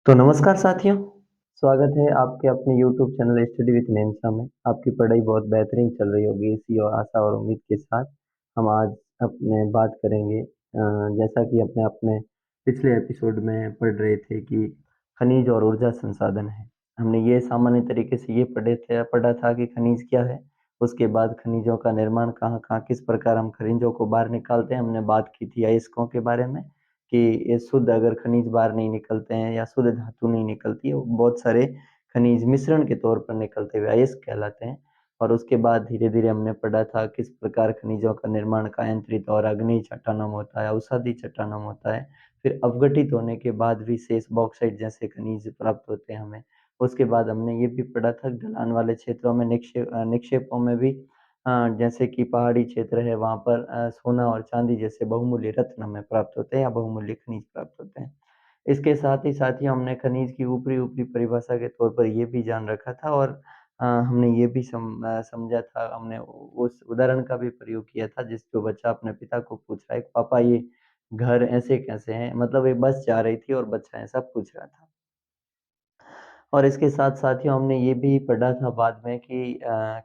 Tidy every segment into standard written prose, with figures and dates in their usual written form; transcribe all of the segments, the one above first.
तो नमस्कार साथियों, स्वागत है आपके अपने यूट्यूब चैनल स्टडी विद नेमसा में। आपकी पढ़ाई बहुत बेहतरीन चल रही होगी इसी और आशा और उम्मीद के साथ हम आज अपने बात करेंगे जैसा कि अपने अपने पिछले एपिसोड में पढ़ रहे थे कि खनिज और ऊर्जा संसाधन है। हमने ये सामान्य तरीके से ये पढ़ा था कि खनिज क्या है, उसके बाद खनिजों का निर्माण कहाँ-कहाँ, किस प्रकार हम खनिजों को बाहर निकालते हैं। हमने बात की थी अयस्कों के बारे में कि ये शुद्ध अगर खनिज बाहर नहीं निकलते हैं या शुद्ध धातु नहीं निकलती है, वो बहुत सारे खनिज मिश्रण के तौर पर निकलते हुए अयस्क कहलाते हैं। और उसके बाद धीरे-धीरे हमने पढ़ा था किस प्रकार खनिजों का निर्माण कायांतरित और अग्नेय छटानम होता है, अवसादी छटानम होता है। फिर अपघटित होने के बाद भी शेष बॉक्साइट जैसे खनिज प्राप्त होते हैं हमें। उसके बाद हमने ये भी पढ़ा था ढलान वाले क्षेत्रों में निक्षेपों में भी जैसे कि पहाड़ी क्षेत्र है वहाँ पर सोना और चाँदी जैसे बहुमूल्य रत्न हमें प्राप्त होते हैं या बहुमूल्य खनिज प्राप्त होते हैं। इसके साथ ही साथियों हमने खनिज की ऊपरी-ऊपरी परिभाषा के तौर पर ये भी जान रखा था और हमने ये भी समझा था हमने उस उदाहरण का भी प्रयोग किया था जो बच्चा अपने पिता को पूछ रहा है कि पापा ये घर ऐसे कैसे हैं? मतलब एक बस जा रही थी और बच्चा ऐसा पूछ रहा था। और इसके साथ साथियों हमने ये भी पढ़ा था बाद में कि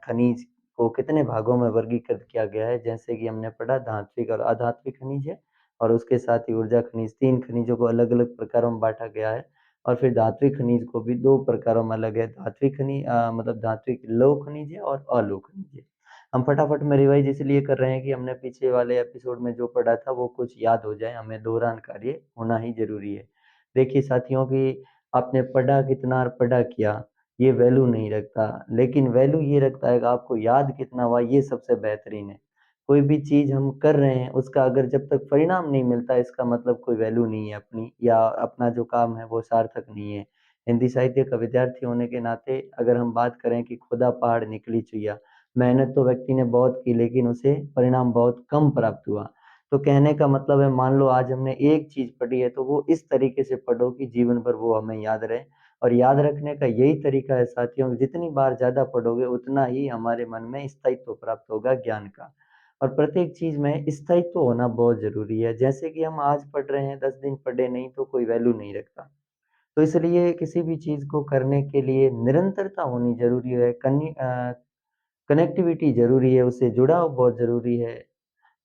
खनिज को कितने भागों में वर्गीकृत किया गया है, जैसे कि हमने पढ़ा धात्विक और अधात्विक खनिज है और उसके साथ ही ऊर्जा खनिज 3 खनिजों को अलग-अलग प्रकारों में बाँटा गया है और फिर धात्विक खनिज को भी 2 प्रकारों में अलग है। मतलब धात्विक लौह खनिज है और अलौह खनिज है। हम फटाफट में रिवाइज़ इसलिए कर रहे हैं कि हमने पीछे वाले एपिसोड में जो पढ़ा था वो कुछ याद हो जाए, हमें दोहरान कार्य होना ही ज़रूरी है। देखिए साथियों कि आपने पढ़ा कितना और पढ़ा क्या, ये वैल्यू नहीं रखता, लेकिन वैल्यू ये रखता है कि आपको याद कितना हुआ, ये सबसे बेहतरीन है। कोई भी चीज़ हम कर रहे हैं, उसका अगर जब तक परिणाम नहीं मिलता, इसका मतलब कोई वैल्यू नहीं है अपनी या अपना जो काम है, वो सार्थक नहीं है। हिंदी साहित्य का विद्यार्थी होने के नाते अगर हम बात करें कि खुदा पहाड़ निकली चुइया, मेहनत तो व्यक्ति ने बहुत की, लेकिन उसे परिणाम बहुत कम प्राप्त हुआ। तो कहने का मतलब है मान लो आज हमने एक चीज़ पढ़ी है तो वो इस तरीके से पढ़ो कि जीवन भर वो हमें याद रहे और याद रखने का यही तरीका है साथियों जितनी बार ज़्यादा पढ़ोगे उतना ही हमारे मन में स्थायित्व प्राप्त होगा ज्ञान का। और प्रत्येक चीज़ में स्थायित्व होना बहुत ज़रूरी है। जैसे कि हम आज पढ़ रहे हैं 10 दिन पढ़े नहीं तो कोई वैल्यू नहीं रखता। तो इसलिए किसी भी चीज़ को करने के लिए निरंतरता होनी ज़रूरी है। कनेक्टिविटी ज़रूरी है, उससे जुड़ाव बहुत ज़रूरी है।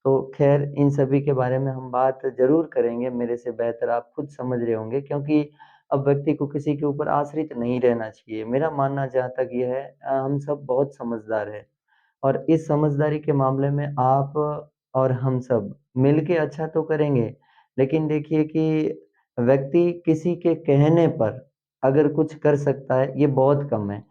तो ख़ैर इन सभी के बारे में हम बात ज़रूर करेंगे, मेरे से बेहतर आप खुद समझ रहे होंगे क्योंकि अब व्यक्ति को किसी के ऊपर आश्रित नहीं रहना चाहिए। मेरा मानना जहाँ तक ये है हम सब बहुत समझदार हैं और इस समझदारी के मामले में आप और हम सब मिलके अच्छा तो करेंगे, लेकिन देखिए कि व्यक्ति किसी के कहने पर अगर कुछ कर सकता है, ये बहुत कम है।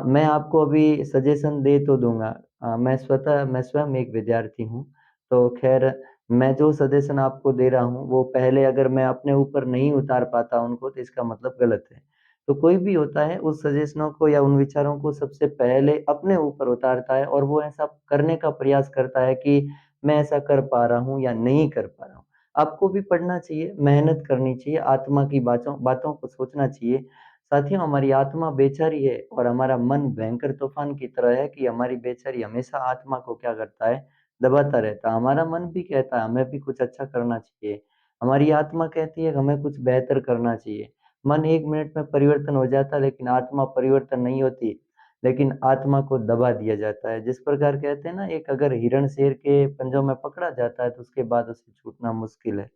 मैं आपको अभी सजेशन दे तो दूँगा मैं स्वयं एक विद्यार्थी हूँ, तो ख़ैर मैं जो सजेशन आपको दे रहा हूँ, वो पहले अगर मैं अपने ऊपर नहीं उतार पाता उनको, तो इसका मतलब गलत है। तो कोई भी होता है उस सजेशनों को या उन विचारों को सबसे पहले अपने ऊपर उतारता है और वो ऐसा करने का प्रयास करता है कि मैं ऐसा कर पा रहा हूँ या नहीं कर पा रहा हूँ। आपको भी पढ़ना चाहिए, मेहनत करनी चाहिए, आत्मा की बातों बातों को सोचना चाहिए। साथियों हमारी आत्मा बेचारी है और हमारा मन भयंकर तूफ़ान की तरह है कि हमारी बेचारी हमेशा आत्मा को क्या करता है, दबाता रहता है। हमारा मन भी कहता है हमें भी कुछ अच्छा करना चाहिए। हमारी आत्मा कहती है हमें कुछ बेहतर करना चाहिए। मन 1 मिनट में परिवर्तन हो जाता है लेकिन आत्मा परिवर्तन नहीं होती, लेकिन आत्मा को दबा दिया जाता है। जिस प्रकार कहते हैं ना एक अगर हिरण शेर के पंजों में पकड़ा जाता है तो उसके बाद उसे छूटना मुश्किल है।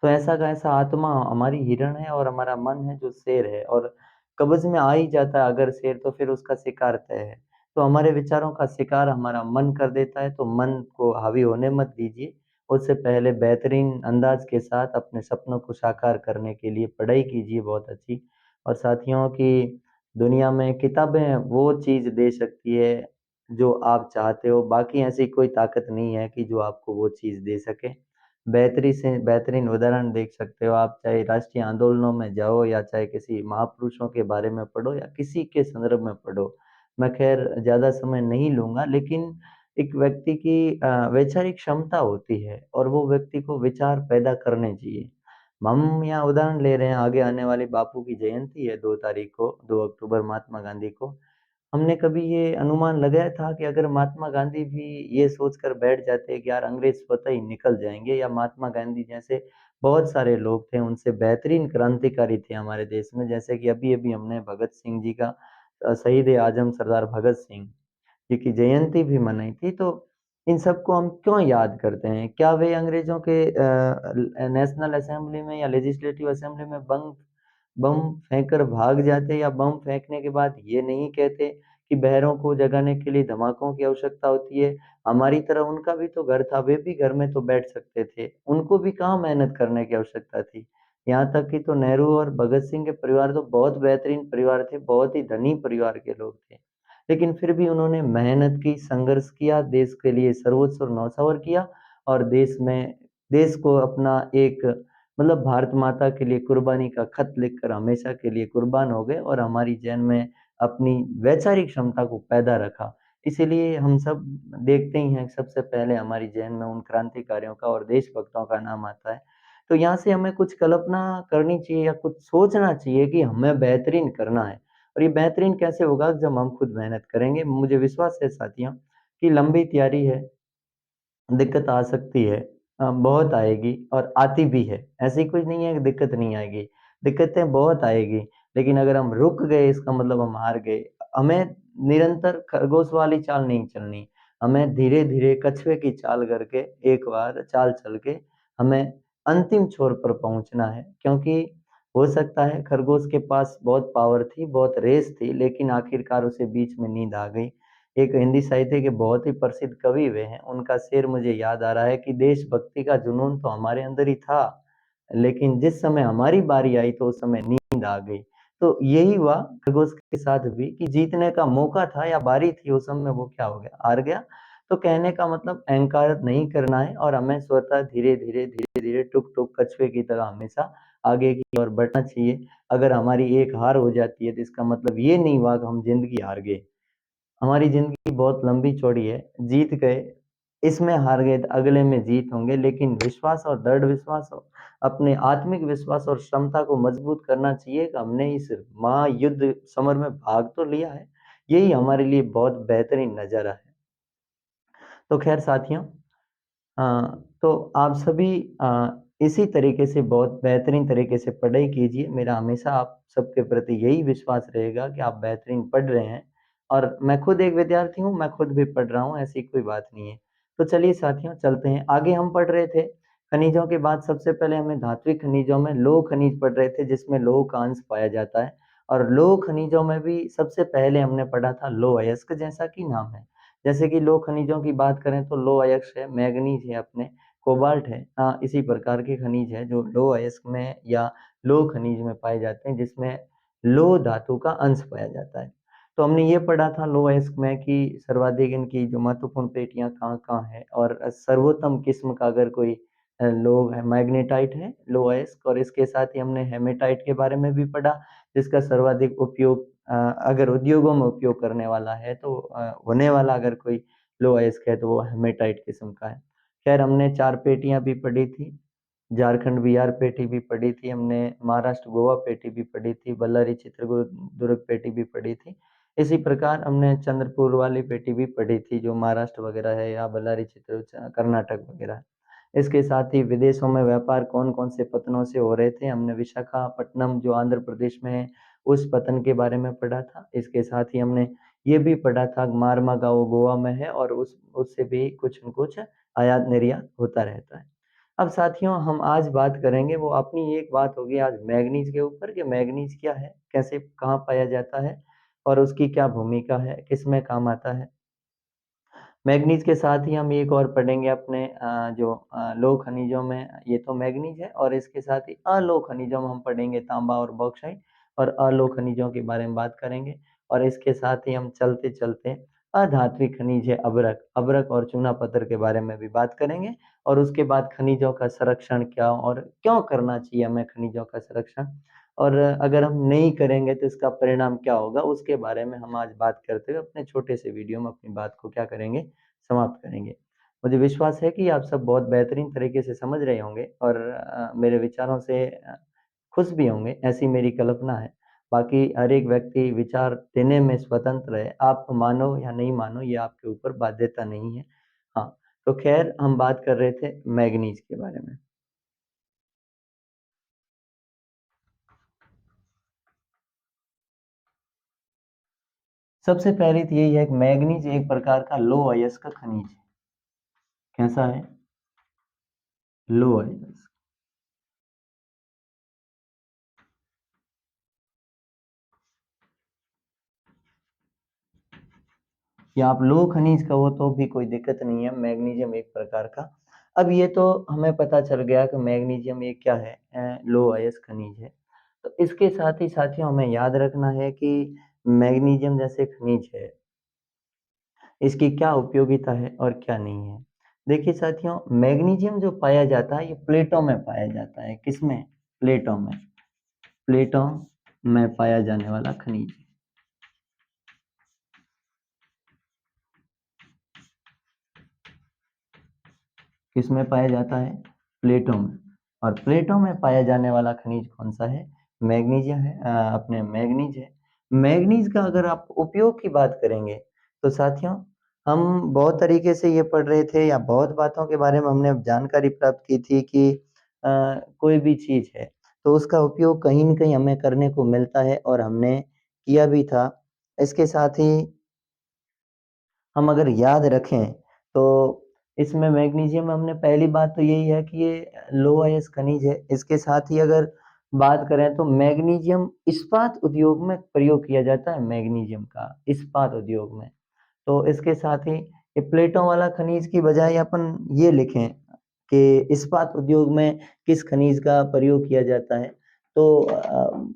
तो ऐसा का ऐसा आत्मा हमारी हिरण है और हमारा मन है जो शेर है और कब्ज़ में आ ही जाता है अगर शेर तो फिर उसका शिकार तय है। तो हमारे विचारों का शिकार हमारा मन कर देता है तो मन को हावी होने मत दीजिए। उससे पहले बेहतरीन अंदाज़ के साथ अपने सपनों को साकार करने के लिए पढ़ाई कीजिए बहुत अच्छी और साथियों की दुनिया में किताबें वो चीज़ दे सकती है जो आप चाहते हो, बाकी ऐसी कोई ताकत नहीं है कि जो आपको वो चीज़ दे सके। बेहतरी से बेहतरीन उदाहरण देख सकते हो आप, चाहे राष्ट्रीय आंदोलनों में जाओ या चाहे किसी महापुरुषों के बारे में पढ़ो या किसी के संदर्भ में पढ़ो। मैं ख़ैर ज़्यादा समय नहीं लूँगा लेकिन एक व्यक्ति की वैचारिक क्षमता होती है और वो व्यक्ति को विचार पैदा करने चाहिए। हम यहाँ उदाहरण ले रहे हैं आगे आने वाली बापू की जयंती है 2 तारीख को, 2 अक्टूबर महात्मा गांधी को। हमने कभी ये अनुमान लगाया था कि अगर महात्मा गांधी भी ये सोचकर बैठ जाते कि यार अंग्रेज स्वतः ही निकल जाएँगे या महात्मा गांधी जैसे बहुत सारे लोग थे, उनसे बेहतरीन क्रांतिकारी थे हमारे देश में। जैसे कि अभी-अभी हमने भगत सिंह जी का शहीद-ए-आज़म सरदार भगत सिंह जी की जयंती भी मनाई थी। तो इन सबको हम क्यों याद करते हैं? क्या वे अंग्रेज़ों के नेशनल असेंबली में या लेजिस्लेटिव असेंबली में बम बम फेंककर भाग जाते, या बम फेंकने के बाद ये नहीं कहते कि बहरों को जगाने के लिए धमाकों की आवश्यकता होती है? हमारी तरह उनका भी तो घर था, वे भी घर में तो बैठ सकते थे, उनको भी कहाँ मेहनत करने की आवश्यकता थी? यहाँ तक कि तो नेहरू और भगत सिंह के परिवार तो बहुत बेहतरीन परिवार थे, बहुत ही धनी परिवार के लोग थे। लेकिन फिर भी उन्होंने मेहनत की, संघर्ष किया, देश के लिए सर्वोच्च और नौछावर किया, और देश को अपना एक मतलब भारत माता के लिए कुर्बानी का खत लिखकर हमेशा के लिए कुर्बान हो गए, और हमारी जन में अपनी वैचारिक क्षमता को पैदा रखा। इसीलिए हम सब देखते ही हैं, सबसे पहले हमारी जहन में उन क्रांतिकारियों का और देशभक्तों का नाम आता है। तो यहाँ से हमें कुछ कल्पना करनी चाहिए या कुछ सोचना चाहिए कि हमें बेहतरीन करना है। और ये बेहतरीन कैसे होगा? जब हम खुद मेहनत करेंगे। मुझे विश्वास है साथियों कि लंबी तैयारी है, दिक्कत आ सकती है, बहुत आएगी और आती भी है। ऐसी कुछ नहीं है कि दिक्कत नहीं आएगी, दिक्कतें बहुत आएगी, लेकिन अगर हम रुक गए इसका मतलब हम हार गए। हमें निरंतर खरगोश वाली चाल नहीं चलनी, हमें धीरे-धीरे कछुए की चाल करके एक बार चाल चल के हमें अंतिम छोर पर पहुँचना है। क्योंकि हो सकता है खरगोश के पास बहुत पावर थी, बहुत रेस थी, लेकिन आखिरकार उसे बीच में नींद आ गई। एक हिंदी साहित्य के बहुत ही प्रसिद्ध कवि हुए हैं, उनका शेर मुझे याद आ रहा है कि देशभक्ति का जुनून तो हमारे अंदर ही था, लेकिन जिस समय हमारी बारी आई तो उस समय नींद आ गई। तो यही हुआ खरगोश के साथ भी कि जीतने का मौका था या बारी थी, उस समय वो क्या हो गया? हार गया। तो कहने का मतलब अहंकार नहीं करना है, और हमें स्वतः धीरे-धीरे, धीरे-धीरे, टुक-टुक कछुए की तरह हमेशा आगे की ओर बढ़ना चाहिए। अगर हमारी एक हार हो जाती है तो इसका मतलब ये नहीं हुआ कि हम ज़िंदगी हार गए। हमारी ज़िंदगी बहुत लंबी-चौड़ी है, जीत गए, इसमें हार गए तो अगले में जीत होंगे, लेकिन विश्वास और दृढ़ विश्वास और अपने आत्मिक विश्वास और क्षमता को मजबूत करना चाहिए कि हमने इस महायुद्ध समर में भाग तो लिया है, यही हमारे लिए बहुत बेहतरीन नज़ारा है। तो ख़ैर साथियों, तो आप सभी इसी तरीके से बहुत बेहतरीन तरीके से पढ़ाई कीजिए। मेरा हमेशा आप सबके प्रति यही विश्वास रहेगा कि आप बेहतरीन पढ़ रहे हैं, और मैं खुद एक विद्यार्थी हूँ, मैं खुद भी पढ़ रहा हूँ, ऐसी कोई बात नहीं है। तो चलिए साथियों चलते हैं। आगे हम पढ़ रहे थे खनिजों के बाद सबसे पहले हमें धात्विक खनिजों में लौह खनिज पढ़ रहे थे, जिसमें लौह का अंश पाया जाता है। और लौह खनिजों में भी सबसे पहले हमने पढ़ा था लौह अयस्क, जैसा कि नाम है। जैसे कि लौह खनिजों की बात करें तो लौह अयस्क है, मैंगनीज है अपने, कोबाल्ट है, इसी प्रकार के खनिज है जो लौह अयस्क में या लौह खनिज में पाए जाते हैं, जिसमें लौह धातु का अंश पाया जाता है। तो हमने ये पढ़ा था लौह अयस्क में कि सर्वाधिक इनकी जो महत्वपूर्ण पेटियाँ कहाँ-कहाँ हैं, और सर्वोत्तम किस्म का अगर कोई लौह है, मैग्नेटाइट है लौह अयस्क, और इसके साथ ही हमने हेमेटाइट के बारे में भी पढ़ा, जिसका सर्वाधिक उपयोग अगर उद्योगों में उपयोग करने वाला है तो होने वाला अगर कोई लौह अयस्क है तो वो हेमेटाइट किस्म का है। खैर हमने 4 पेटियाँ भी पढ़ी थी, झारखंड बिहार पेटी भी पढ़ी थी हमने, महाराष्ट्र गोवा पेटी भी पढ़ी थी, बल्लारी चित्रदुर्ग पेटी भी पढ़ी थी। इसी प्रकार हमने चंद्रपुर वाली पेटी भी पढ़ी थी, जो महाराष्ट्र वगैरह है, या बल्लारी कर्नाटक वगैरह है। इसके साथ ही विदेशों में व्यापार कौन-कौन से पत्तनों से हो रहे थे, हमने विशाखापट्टनम जो आंध्र प्रदेश में है, उस पत्तन के बारे में पढ़ा था। इसके साथ ही हमने ये भी पढ़ा था मारमागाओ गोवा में है, और उससे भी कुछ न कुछ आयात-निर्यात होता रहता है। अब साथियों हम आज बात करेंगे, वो अपनी एक बात होगी आज मैंगनीज़ के ऊपर कि मैंगनीज़ क्या है? कैसे कहाँ पाया जाता है? और उसकी क्या भूमिका है? किसमें काम आता है? मैंगनीज़ के साथ ही हम एक और पढ़ेंगे अपने जो लौह खनिजों में, ये तो मैंगनीज़ है, और इसके साथ ही अलोह खनिजों में हम पढ़ेंगे तांबा और बॉक्साइट, और अलोह खनिजों के बारे में बात करेंगे। और इसके साथ ही हम चलते-चलते अधात्विक खनिज है अभ्रक, अभ्रक और चूना पत्थर के बारे में भी बात करेंगे। और उसके बाद खनिजों का संरक्षण क्या और क्यों करना चाहिए हमें खनिजों का संरक्षण, और अगर हम नहीं करेंगे तो इसका परिणाम क्या होगा, उसके बारे में हम आज बात करते हुए अपने छोटे से वीडियो में अपनी बात को क्या करेंगे, समाप्त करेंगे। मुझे विश्वास है कि आप सब बहुत बेहतरीन तरीके से समझ रहे होंगे, और मेरे विचारों से खुश भी होंगे, ऐसी मेरी कल्पना है। बाकी हर एक व्यक्ति विचार देने में स्वतंत्र है, आप मानो या नहीं मानो ये आपके ऊपर बाध्यता नहीं है। हाँ, तो ख़ैर हम बात कर रहे थे मैंगनीज़ के बारे में। सबसे पहले तो यही है कि मैग्नीज एक प्रकार का लो अयस्क खनिज है। कैसा है? लो अयस्क। या आप लो खनिज कहो तो भी कोई दिक्कत नहीं है, मैग्नीशियम एक प्रकार का। अब ये तो हमें पता चल गया कि मैग्नीशियम एक क्या है, लो अयस्क खनिज है। तो इसके साथ ही साथियों हमें याद रखना है कि मैग्नीशियम जैसे खनिज है, इसकी क्या उपयोगिता है और क्या नहीं है। देखिए साथियों, मैग्नीशियम जो पाया जाता है ये प्लेटों में पाया जाता है। किसमें? प्लेटों में। प्लेटों में पाया जाने वाला खनिज। किसमें पाया जाता है? प्लेटों में। और प्लेटों में पाया जाने वाला खनिज कौन सा है? मैग्नीशियम है, अपने मैग्नीज है। मैग्नीज का अगर आप उपयोग की बात करेंगे तो साथियों, हम बहुत तरीके से ये पढ़ रहे थे या बहुत बातों के बारे में हमने जानकारी प्राप्त की थी कि कोई भी चीज है तो उसका उपयोग कहीं न कहीं हमें करने को मिलता है और हमने किया भी था। इसके साथ ही हम अगर याद रखें तो इसमें मैग्नीशियम में हमने पहली बात तो यही है कि ये लो अयस्क खनिज है। इसके साथ ही अगर बात करें तो मैग्नीशियम इस्पात उद्योग में प्रयोग किया जाता है, मैग्नीशियम का इस्पात उद्योग में। तो इसके साथ ही ये प्लेटों वाला खनिज की बजाय अपन ये लिखें कि इस्पात उद्योग में किस खनिज का प्रयोग किया जाता है, तो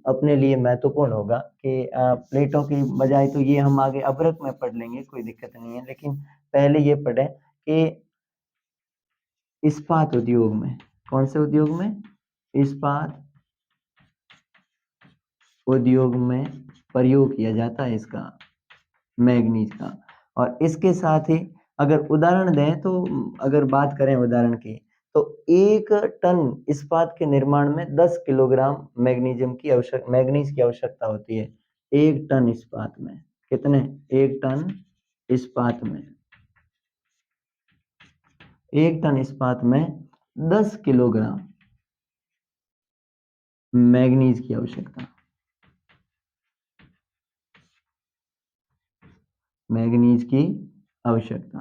अपने लिए महत्वपूर्ण होगा कि प्लेटों की बजाय तो ये हम आगे अभ्रक में पढ़ लेंगे, कोई दिक्कत नहीं है, लेकिन पहले ये पढ़ें कि इस्पात उद्योग में, कौन से उद्योग में? इस्पात उद्योग में प्रयोग किया जाता है इसका, मैग्नीज का। और इसके साथ ही अगर उदाहरण दें तो अगर बात करें उदाहरण की, तो 1 टन इस्पात के निर्माण में 10 किलोग्राम मैग्नीज की आवश्यकता होती है। 1 टन इस्पात में कितने? 1 टन इस्पात में 1 टन इस्पात में 10 किलोग्राम मैग्नीज की आवश्यकता, मैग्नीज की आवश्यकता।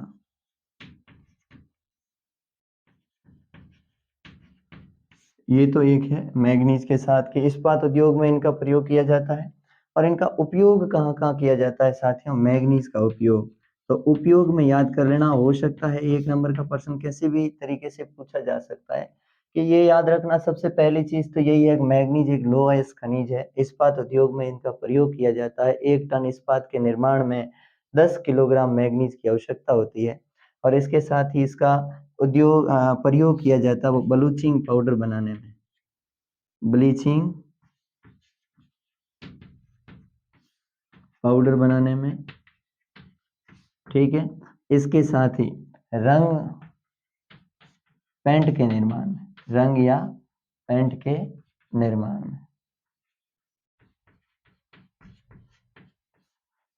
ये तो एक है मैग्नीज के साथ कि इस्पात उद्योग में इनका प्रयोग किया जाता है। और इनका उपयोग कहाँ कहाँ किया जाता है साथियों? मैग्नीज का उपयोग, तो उपयोग में याद कर लेना। हो सकता है 1 नंबर का प्रश्न किसी भी तरीके से पूछा जा सकता है कि ये याद रखना। सबसे पहली चीज तो यही है कि मैग्नीज एक लो अयस्क खनिज है, इस्पात उद्योग में इनका प्रयोग किया जाता है। 1 टन इस्पात के निर्माण में 10 किलोग्राम मैग्नीज की आवश्यकता होती है। और इसके साथ ही इसका प्रयोग किया जाता है वो ब्लीचिंग पाउडर बनाने में, ब्लीचिंग पाउडर बनाने में, ठीक है। इसके साथ ही रंग पेंट के निर्माण में, रंग या पेंट के निर्माण में,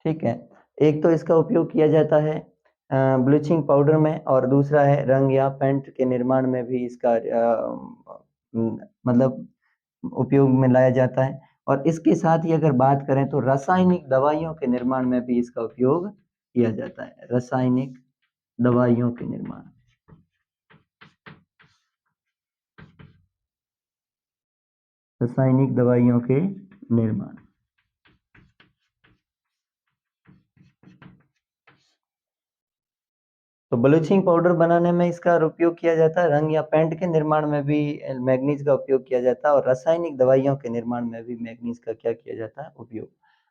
ठीक है। एक तो इसका उपयोग किया जाता है ब्लीचिंग पाउडर में, और दूसरा है रंग या पेंट के निर्माण में भी इसका मतलब उपयोग में लाया जाता है। और इसके साथ ही अगर बात करें तो रासायनिक दवाइयों के निर्माण में भी इसका उपयोग किया जाता है, रासायनिक दवाइयों के निर्माण, रासायनिक दवाइयों के निर्माण। तो ब्लीचिंग पाउडर बनाने में इसका उपयोग किया जाता है, रंग या पेंट के निर्माण में भी मैग्नीज का उपयोग किया जाता है, और रासायनिक दवाइयों के निर्माण में भी मैग्नीज का क्या किया जाता है? उपयोग।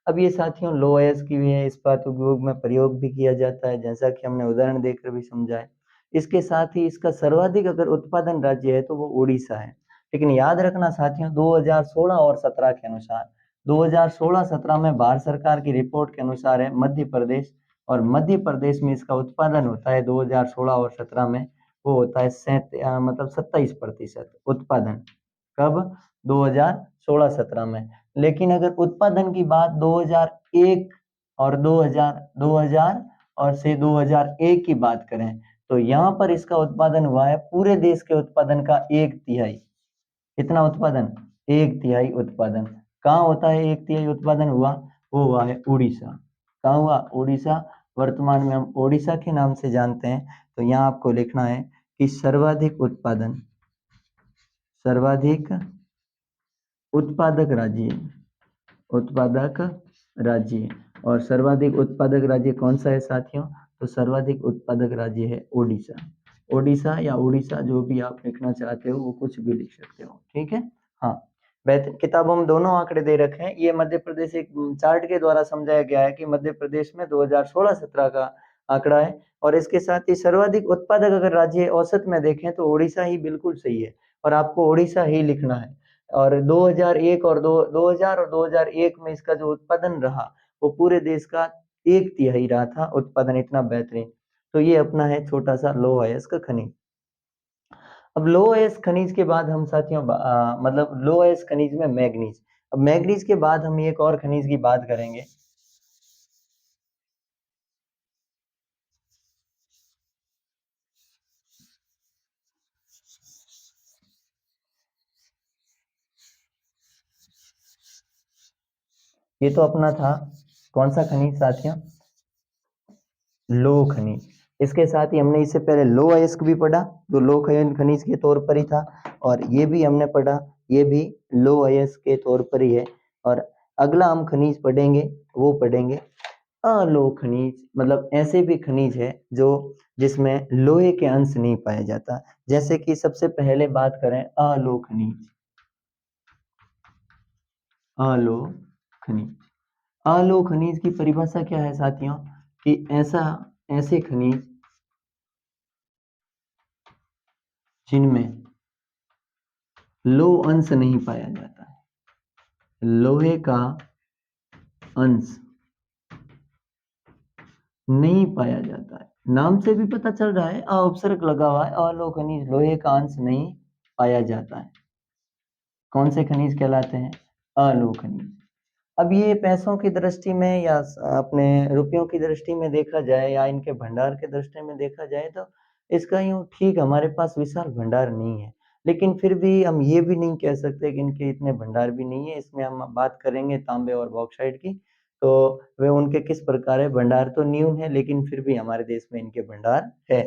अब ये साथियों लो अयस्क की भी है, इस्पात उद्योग में प्रयोग भी किया जाता है, जैसा कि हमने उदाहरण देकर भी समझा है। इसके साथ ही इसका सर्वाधिक अगर उत्पादन राज्य है तो वो उड़ीसा है। लेकिन याद रखना साथियों, 2016 और 17 के अनुसार, 2016-17 में भारत सरकार की रिपोर्ट के अनुसार है मध्य प्रदेश, और मध्य प्रदेश में इसका उत्पादन होता है 2016 और 17 में, वो होता है मतलब 27% उत्पादन। कब? 2016-17 में। लेकिन अगर उत्पादन की बात 2001 और 2000 और से 2001 की बात करें तो यहाँ पर इसका उत्पादन हुआ है पूरे देश के उत्पादन का 1/3। कितना उत्पादन? 1/3 उत्पादन। कहाँ होता है 1/3 उत्पादन हुआ? वो हुआ है उड़ीसा। कहाँ हुआ? उड़ीसा। वर्तमान में हम ओडिशा के नाम से जानते हैं। तो यहाँ आपको लिखना है कि सर्वाधिक उत्पादक राज्य, उत्पादक राज्य। और सर्वाधिक उत्पादक राज्य कौन सा है साथियों? तो सर्वाधिक उत्पादक राज्य है ओडिशा। ओडिशा या उड़ीसा, जो भी आप लिखना चाहते हो वो कुछ भी लिख सकते हो, ठीक है। हाँ, किताबों में दोनों आंकड़े दे रखे हैं। ये मध्य प्रदेश एक चार्ट के द्वारा समझाया गया है कि मध्य प्रदेश में 2016-17 का आंकड़ा है। और इसके साथ ही सर्वाधिक उत्पादक अगर राज्य औसत में देखें तो ओडिशा ही बिल्कुल सही है, और आपको ओडिशा ही लिखना है। और 2001 और 2000 और 2001 में इसका जो उत्पादन रहा वो पूरे देश का 1/3 रहा था उत्पादन, इतना बेहतरीन। तो ये अपना है छोटा सा लौह अयस्क खनिज। अब लौह अयस्क खनिज के बाद हम साथियों मतलब लौह अयस्क खनिज में मैग्नीज। अब मैग्नीज के बाद हम एक और खनिज की बात करेंगे। ये तो अपना था कौन सा खनिज साथियों? लौह खनिज। इसके साथ ही हमने इससे पहले लौह अयस्क भी पढ़ा, जो लौह खनिज के तौर पर ही था, और ये भी हमने पढ़ा, ये भी लौह अयस्क के तौर पर ही है। और अगला हम खनिज पढ़ेंगे, वो पढ़ेंगे अलोह खनिज। मतलब ऐसे भी खनिज है जो जिसमें लोहे के अंश नहीं पाया जाता। जैसे कि सबसे पहले बात करें अलोह खनिज। अलोह खनिज, अलोह खनिज की परिभाषा क्या है साथियों? कि ऐसे खनिज जिनमें लोह अंश नहीं पाया जाता है, लोहे का अंश नहीं पाया जाता है। नाम से भी पता चल रहा है, अ उपसर्ग लगा हुआ है, अलोह खनिज, लोहे का अंश नहीं पाया जाता है। कौन से खनिज कहलाते हैं? अलोह खनिज। अब ये पैसों की दृष्टि में या अपने रुपयों की दृष्टि में देखा जाए, या इनके भंडार के दृष्टि में देखा जाए, तो इसका यूं ठीक हमारे पास विशाल भंडार नहीं है। लेकिन फिर भी हम ये भी नहीं कह सकते कि इनके इतने भंडार भी नहीं है। इसमें हम बात करेंगे तांबे और बॉक्साइट की, तो वे उनके किस प्रकार है। भंडार तो न्यून है, लेकिन फिर भी हमारे देश में इनके भंडार है।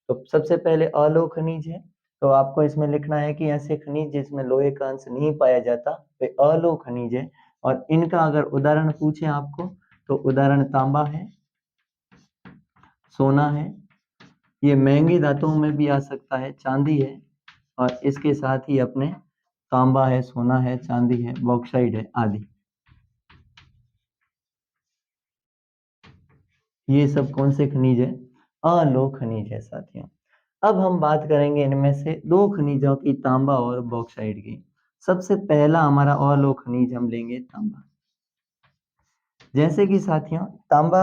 तो सबसे पहले अलोह खनिज है। तो आपको इसमें लिखना है कि ऐसे खनिज जिसमें लोहे का अंश नहीं पाया जाता वे अलोह खनिज है। और इनका अगर उदाहरण पूछे आपको, तो उदाहरण तांबा है, सोना है, ये महंगी धातुओं में भी आ सकता है, चांदी है, और इसके साथ ही अपने तांबा है, सोना है, चांदी है, बॉक्साइट है आदि। ये सब कौन से खनिज है? अलोह खनिज है साथियों। अब हम बात करेंगे इनमें से दो खनिजों की, तांबा और बॉक्साइट की। सबसे पहला हमारा अलोह खनिज हम लेंगे तांबा। जैसे कि साथियों तांबा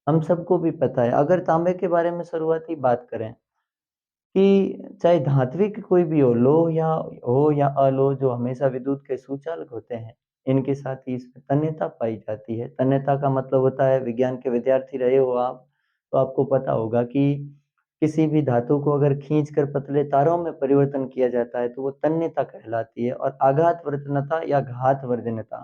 हम सबको भी पता है। अगर तांबे के बारे में शुरुआती बात करें कि चाहे धात्विक कोई भी हो, लोह या अलोह, जो हमेशा विद्युत के सुचालक होते हैं, इनके साथ ही इसमें तन्यता पाई जाती है। तन्यता का मतलब होता है, विज्ञान के विद्यार्थी रहे हो आप तो आपको पता होगा कि किसी भी धातु को अगर खींच कर पतले तारों में परिवर्तन किया जाता है तो वो तन्यता कहलाती है। और आघात वर्तनता या घात वर्जनता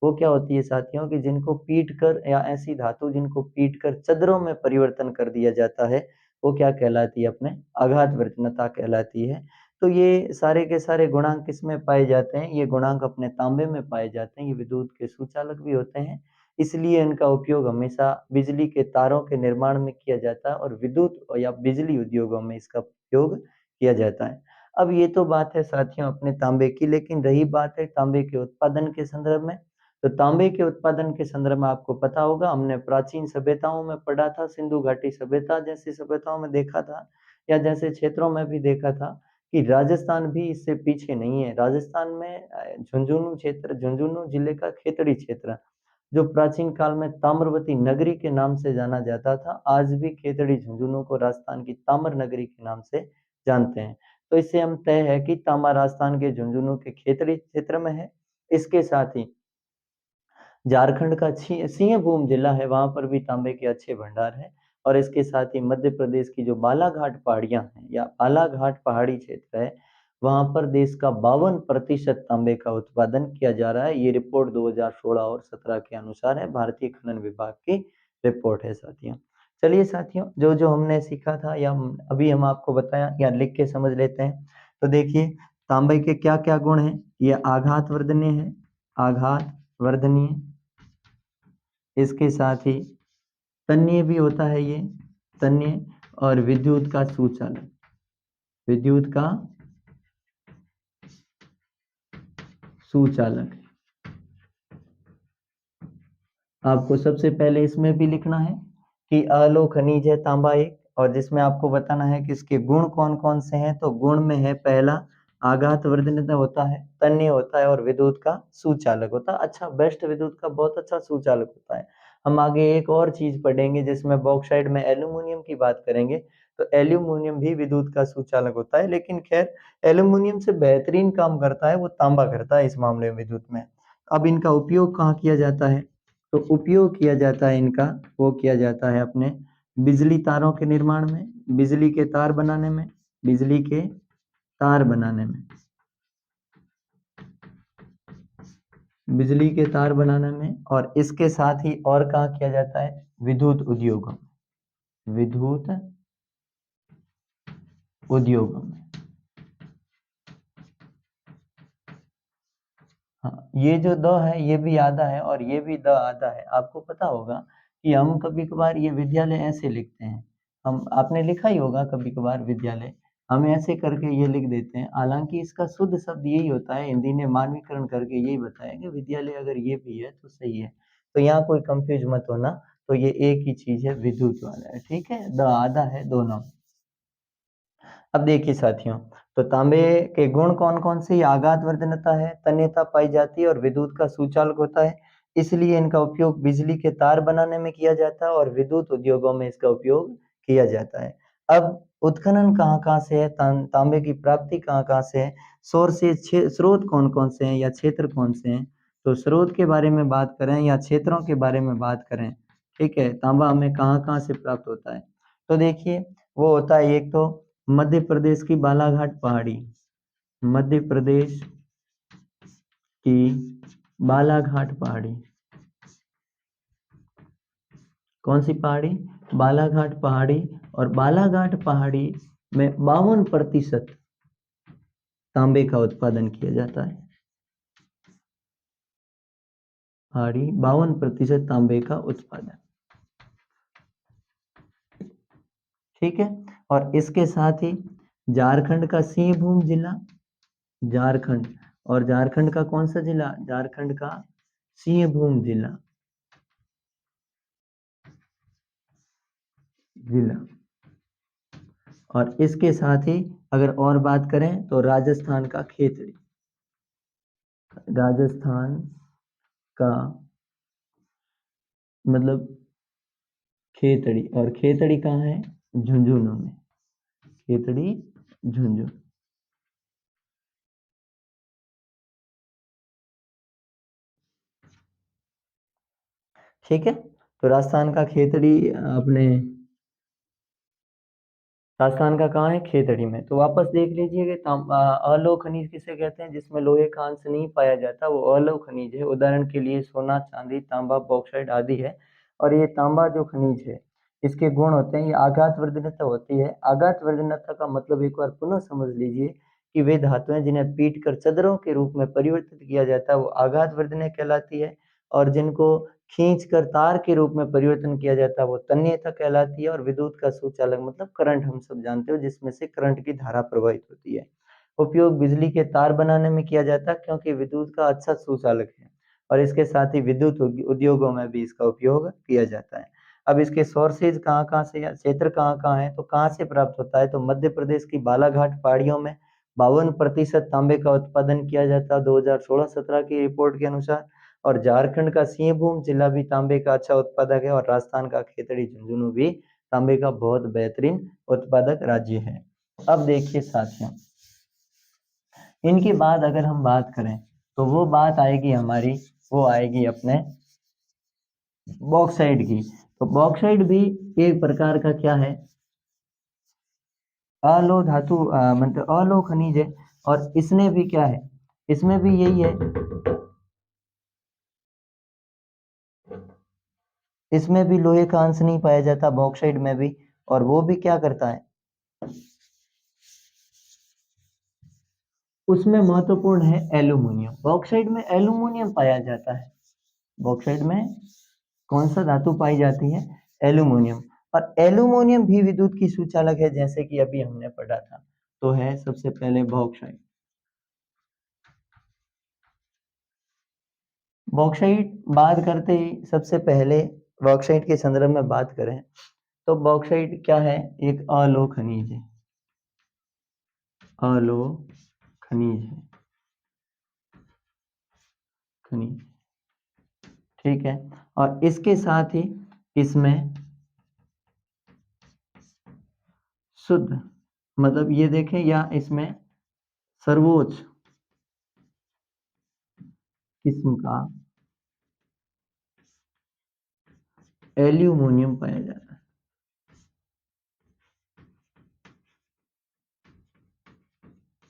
वो क्या होती है साथियों? कि जिनको पीट कर, या ऐसी धातु जिनको पीट कर चदरों में परिवर्तन कर दिया जाता है, वो क्या कहलाती है? अपने आघात वर्तनता कहलाती है। तो ये सारे के सारे गुणांक किसमें पाए जाते हैं? ये गुणांक अपने तांबे में पाए जाते हैं। ये विद्युत के सुचालक भी होते हैं, इसलिए इनका उपयोग हमेशा बिजली के तारों के निर्माण में किया जाता है, और विद्युत या बिजली उद्योगों में इसका उपयोग किया जाता है। अब ये तो बात है साथियों अपने तांबे की, लेकिन रही बात है तांबे के उत्पादन के संदर्भ में। तो तांबे के उत्पादन के संदर्भ में आपको पता होगा, हमने प्राचीन सभ्यताओं में पढ़ा था, सिंधु घाटी सभ्यता जैसी सभ्यताओं में देखा था, या जैसे क्षेत्रों में भी देखा था कि राजस्थान भी इससे पीछे नहीं है। राजस्थान में झुंझुनू क्षेत्र, झुंझुनू जिले का खेतड़ी क्षेत्र, जो प्राचीन काल में ताम्रवती नगरी के नाम से जाना जाता था, आज भी खेतड़ी झुंझुनू को राजस्थान की ताम्र नगरी के नाम से जानते हैं। तो इससे हम तय है कि तांबा राजस्थान के झुंझुनू के खेतड़ी क्षेत्र में है। इसके साथ ही झारखंड का सिंहभूम जिला है, वहां पर भी तांबे के अच्छे भंडार है। और इसके साथ ही मध्य प्रदेश की जो बालाघाट पहाड़ियां हैं, या बालाघाट पहाड़ी क्षेत्र है, वहां पर देश का 52% तांबे का उत्पादन किया जा रहा है। ये रिपोर्ट 2016 और 17 के अनुसार है, भारतीय खनन विभाग की रिपोर्ट है साथियों। चलिए साथियों, जो जो हमने सीखा था या अभी हम आपको बताया या लिख के समझ लेते हैं। तो देखिए, तांबे के क्या क्या गुण हैं। ये आघात वर्धनीय है, आघात वर्धनीय। इसके साथ ही तन्य भी होता है ये, तन्य। और विद्युत का सुचालक, विद्युत का सुचालक। आपको सबसे पहले इसमें भी लिखना है कि अलोह खनिज है तांबा एक, और जिसमें आपको बताना है कि इसके गुण कौन कौन से हैं। तो गुण में है पहला आघात वर्धनीयता होता है, तन्य होता है और विद्युत का सुचालक होता है। अच्छा, बेस्ट विद्युत का बहुत अच्छा सुचालक होता है। हम आगे एक और चीज पढ़ेंगे जिसमें बॉक्साइड में एल्यूमिनियम की बात करेंगे। तो एल्यूमिनियम भी विद्युत का सुचालक होता है, लेकिन खैर एल्यूमिनियम से बेहतरीन काम करता है वो तांबा करता है इस मामले में विद्युत में। अब इनका उपयोग कहाँ किया जाता है। तो उपयोग किया जाता है इनका, वो किया जाता है अपने बिजली तारों के निर्माण में, बिजली के तार बनाने में, बिजली के तार बनाने में, बिजली के तार बनाने में। और इसके साथ ही और कहाँ किया जाता है, विद्युत उद्योगों में, विद्युत उद्योगों में। हाँ, ये जो द है ये भी आधा है और ये भी द आधा है। आपको पता होगा कि हम कभी कभार ये विद्यालय ऐसे लिखते हैं, हम आपने लिखा ही होगा कभी कभार विद्यालय, हम ऐसे करके ये लिख देते हैं। हालांकि इसका शुद्ध शब्द यही होता है, हिंदी ने मानवीकरण करके यही बताया कि विद्यालय अगर ये भी है तो सही है। तो यहाँ कोई कंफ्यूज मत होना। तो ये एक ही चीज है, विद्युत वाला है, ठीक है। द आधा है दोनों। अब देखिए साथियों, तो तांबे के गुण कौन कौन से, आघात वर्धनता है, तन्यता पाई जाती है और विद्युत का सुचालक होता है। इसलिए इनका उपयोग बिजली के तार बनाने में किया जाता है और विद्युत उद्योगों में इसका उपयोग किया जाता है। अब उत्खनन कहाँ कहाँ से है, तांबे की प्राप्ति कहाँ कहाँ से है, सोर्सेज स्रोत कौन कौन से हैं या क्षेत्र कौन से हैं। तो स्रोत के बारे में बात करें या क्षेत्रों के बारे में बात करें, ठीक है, तांबा हमें कहाँ कहाँ से प्राप्त होता है। तो देखिए, वो होता है एक तो मध्य प्रदेश की बालाघाट पहाड़ी, मध्य प्रदेश की बालाघाट पहाड़ी। कौन सी पहाड़ी, बालाघाट पहाड़ी। और बालाघाट पहाड़ी में 52% तांबे का उत्पादन किया जाता है। पहाड़ी 52% तांबे का उत्पादन, ठीक है। और इसके साथ ही झारखंड का सिंहभूम जिला, झारखंड, और झारखंड का कौन सा जिला, झारखंड का सिंहभूम जिला, जिला। और इसके साथ ही अगर और बात करें तो राजस्थान का खेतड़ी, राजस्थान का मतलब खेतड़ी, और खेतड़ी कहाँ है, झुंझुनू में, खेतड़ी झुंझुनू, ठीक है। तो राजस्थान का खेतड़ी अपने राजस्थान का कहाँ है, खेतड़ी में। तो वापस देख लीजिए कि अलोह खनिज किसे कहते हैं, जिसमें लोहे का अंश नहीं पाया जाता, वो अलोह खनिज है। उदाहरण के लिए सोना, चांदी, तांबा, बॉक्साइट आदि है। और ये तांबा जो खनिज है, इसके गुण होते हैं, ये आघात वर्धनता होती है। आघात वर्धनता का मतलब एक बार पुनः समझ लीजिए कि वे धातुएं जिन्हें पीट कर चदरों के रूप में परिवर्तित किया जाता है वो आघात वर्धनीय कहलाती है। और जिनको खींच कर तार के रूप में परिवर्तन किया जाता है वो तन्यता कहलाती है। और विद्युत का सुचालक मतलब करंट, हम सब जानते हो, जिसमें से करंट की धारा प्रवाहित होती है। उपयोग बिजली के तार बनाने में किया जाता है क्योंकि विद्युत का अच्छा सुचालक है। और इसके साथ ही विद्युत उद्योगों में भी इसका उपयोग किया जाता है। अब इसके सोर्सेज कहाँ कहाँ से या क्षेत्र कहाँ कहाँ है, तो कहाँ से प्राप्त होता है, तो मध्य प्रदेश की बालाघाट पहाड़ियों में 52% तांबे का उत्पादन किया जाता है 2016-17 की रिपोर्ट के अनुसार। और झारखंड का सिंहभूम जिला भी तांबे का अच्छा उत्पादक है। और राजस्थान का खेतड़ी झुंझुनू भी तांबे का बहुत बेहतरीन उत्पादक राज्य है। अब देखिए साथियों, इनके बाद अगर हम बात करें तो वो बात आएगी हमारी, वो आएगी अपने बॉक्साइट की। तो बॉक्साइट भी एक प्रकार का क्या है, अलोह धातु मतलब अलोह खनिज है। और इसने भी क्या है, इसमें भी यही है, इसमें भी लोहे का अंश नहीं पाया जाता, बॉक्साइट में भी। और वो भी क्या करता है, उसमें महत्वपूर्ण है एल्यूमिनियम। बॉक्साइट में एल्यूमिनियम पाया जाता है। बॉक्साइट में कौन सा धातु पाई जाती है, एल्यूमिनियम। और एल्यूमिनियम भी विद्युत की सुचालक है, जैसे कि अभी हमने पढ़ा था। तो है सबसे पहले बॉक्साइट। बॉक्साइट बात करते ही सबसे पहले बॉक्साइट के संदर्भ में बात करें तो बॉक्साइट क्या है, एक अलोह खनिज है, अलोह खनिज है, खनिज, ठीक है। और इसके साथ ही इसमें शुद्ध, मतलब ये देखें, या इसमें सर्वोच्च किस्म का एल्यूमिनियम पाया जाता है,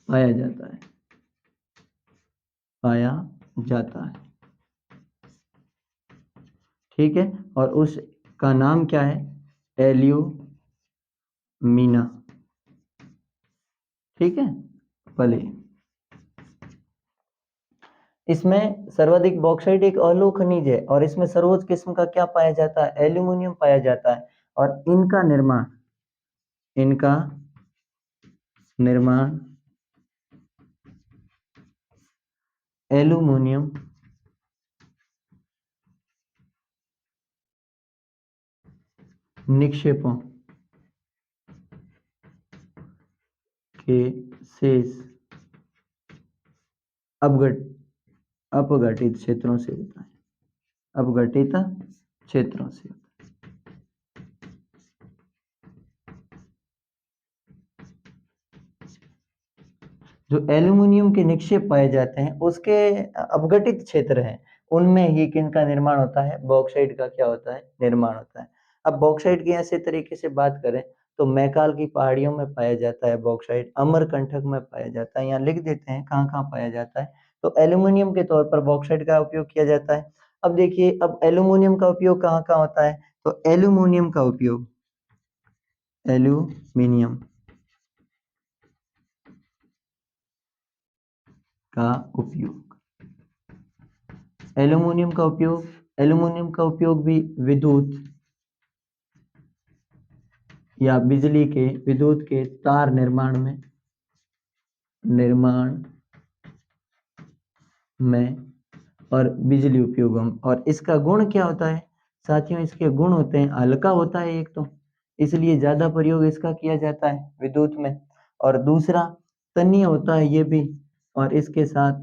पाया जाता है, पाया जाता है, ठीक है। और उसका नाम क्या है, एल्यूमिना, ठीक है। भले इसमें सर्वाधिक बॉक्साइट एक अलोह खनिज है और इसमें सर्वोच्च किस्म का क्या पाया जाता है, एल्यूमिनियम पाया जाता है। और इनका निर्माण एल्यूमिनियम निक्षेपों के शेष अपघटित क्षेत्रों से होता है, अपघटित क्षेत्रों से। जो एल्यूमिनियम के निक्षेप पाए जाते हैं उसके अपघटित क्षेत्र हैं, उनमें ही किनका निर्माण होता है, बॉक्साइट का क्या होता है, निर्माण होता है। अब बॉक्साइट की ऐसे तरीके से बात करें तो मैकाल की पहाड़ियों में पाया जाता है बॉक्साइट, अमरकंटक में पाया जाता है, यहाँ लिख देते हैं कहाँ कहाँ पाया जाता है। तो एल्यूमिनियम के तौर पर बॉक्साइट का उपयोग किया जाता है। अब देखिए, अब एल्यूमिनियम का उपयोग कहाँ कहाँ होता है, तो एल्यूमिनियम का उपयोग, एल्यूमिनियम का उपयोग, एल्यूमिनियम का उपयोग भी विद्युत या बिजली के, विद्युत के तार निर्माण में और बिजली उपयोगों में। और इसका गुण क्या होता है साथियों, इसके गुण होते हैं, हल्का होता है एक तो, इसलिए ज्यादा प्रयोग इसका किया जाता है विद्युत में। और दूसरा तन्य होता है ये भी, और इसके साथ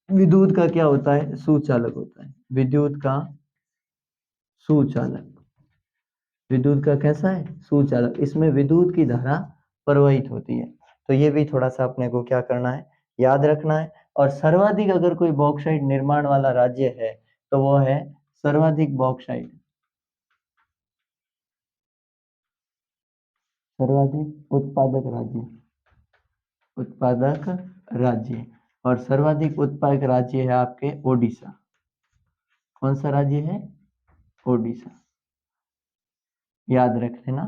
विद्युत का क्या होता है, सुचालक होता है, विद्युत का सुचालक। विद्युत का कैसा है, सुचालक, इसमें विद्युत की धारा प्रवाहित होती है। तो ये भी थोड़ा सा अपने को क्या करना है, याद रखना है। और सर्वाधिक अगर कोई बॉक्साइट निर्माण वाला राज्य है तो वो है सर्वाधिक बॉक्साइट, सर्वाधिक उत्पादक राज्य। और सर्वाधिक उत्पादक राज्य है आपके ओडिशा। कौन सा राज्य है, ओडिशा, याद रख लेना।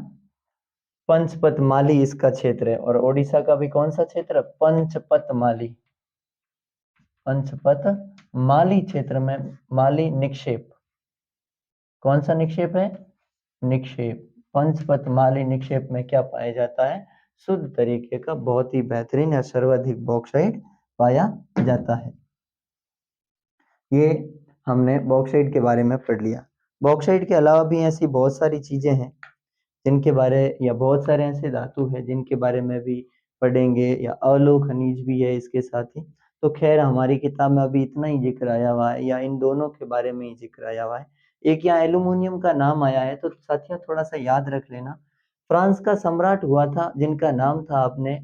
पंचपत माली इसका क्षेत्र है, और ओडिशा का भी कौन सा क्षेत्र, पंचपत माली, पंचपत माली क्षेत्र में। माली निक्षेप, कौन सा निक्षेप है, निक्षेप, पंचपत माली निक्षेप में क्या पाया जाता है, शुद्ध तरीके का बहुत ही बेहतरीन या सर्वाधिक बॉक्साइट पाया जाता है। ये हमने बॉक्साइट के बारे में पढ़ लिया। बॉक्साइट के अलावा भी ऐसी बहुत सारी चीजें हैं जिनके बारे, या बहुत सारे ऐसे धातु है जिनके बारे में भी पढ़ेंगे, या अलोह खनिज भी है इसके साथ ही। तो खैर हमारी किताब में अभी इतना ही जिक्र आया हुआ है, या इन दोनों के बारे में ही जिक्र आया हुआ है। एक यहाँ एल्यूमिनियम का नाम आया है, तो साथियों थोड़ा सा याद रख लेना। फ्रांस का सम्राट हुआ था जिनका नाम था अपने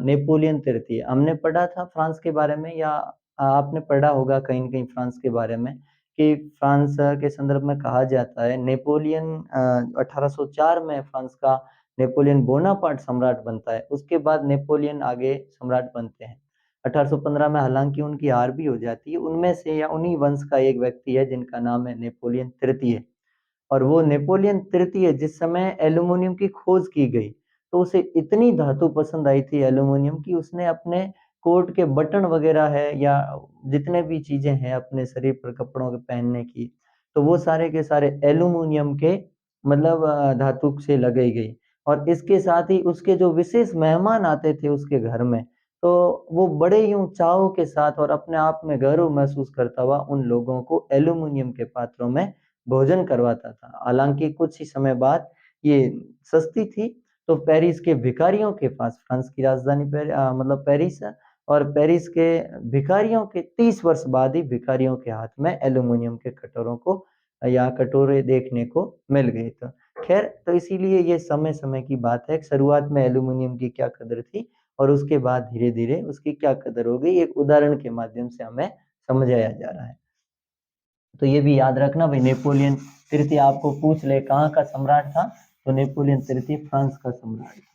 नेपोलियन तृतीय। हमने पढ़ा था फ्रांस के बारे में, या आपने पढ़ा होगा कहीं न कहीं फ्रांस के बारे में, कि फ्रांस के संदर्भ में कहा जाता है नेपोलियन 1804 में फ्रांस का नेपोलियन बोनापार्ट सम्राट बनता है, उसके बाद नेपोलियन आगे सम्राट बनते हैं। 1815 में हालांकि उनकी हार भी हो जाती है, उनमें से या उन्हीं वंश का एक व्यक्ति है जिनका नाम है नेपोलियन तृतीय। और वो नेपोलियन तृतीय जिस समय एल्यूमिनियम की खोज की गई तो उसे इतनी धातु पसंद आई थी एल्यूमिनियम की, उसने अपने कोट के बटन वगैरह है या जितने भी चीजें हैं अपने शरीर पर कपड़ों के पहनने की, तो वो सारे के सारे एल्यूमिनियम के मतलब धातु से लगाई गई। और इसके साथ ही उसके जो विशेष मेहमान आते थे उसके घर में, तो वो बड़े यूं चाव के साथ और अपने आप में गर्व महसूस करता हुआ उन लोगों को एल्यूमिनियम के पात्रों में भोजन करवाता था। हालांकि कुछ ही समय बाद ये सस्ती थी, तो पेरिस के भिखारियों के पास, फ्रांस की राजधानी मतलब पेरिस है, और पेरिस के भिखारियों के 30 वर्ष बाद ही भिखारियों के हाथ में एल्यूमिनियम के कटोरों को या कटोरे देखने को मिल गए। तो खैर, तो इसीलिए ये समय समय की बात है, शुरुआत में एल्यूमिनियम की क्या कदर थी और उसके बाद धीरे धीरे उसकी क्या कदर हो गई, एक उदाहरण के माध्यम से हमें समझाया जा रहा है। तो ये भी याद रखना भाई, नेपोलियन तृतीय आपको पूछ ले कहाँ का सम्राट था, तो नेपोलियन तृतीय फ्रांस का सम्राट था।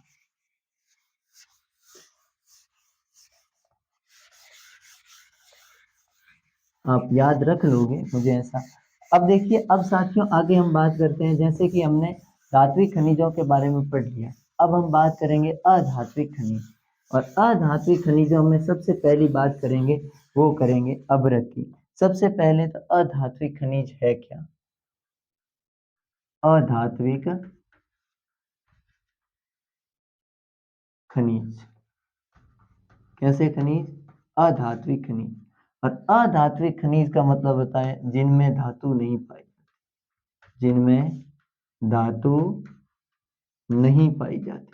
आप याद रख लोगे, मुझे ऐसा। अब देखिए, अब साथियों आगे हम बात करते हैं, जैसे कि हमने धात्विक खनिजों के बारे में पढ़ लिया, अब हम बात करेंगे अधात्विक खनिज। और अधात्विक खनिजों में सबसे पहली बात करेंगे, वो करेंगे अभ्रक की। सबसे पहले तो अधात्विक खनिज है क्या? अधात्विक खनिज कैसे खनिज? अधात्विक खनिज। और अधात्विक खनिज का मतलब होता है जिनमें धातु नहीं पाई, जिनमें धातु नहीं पाई जाती।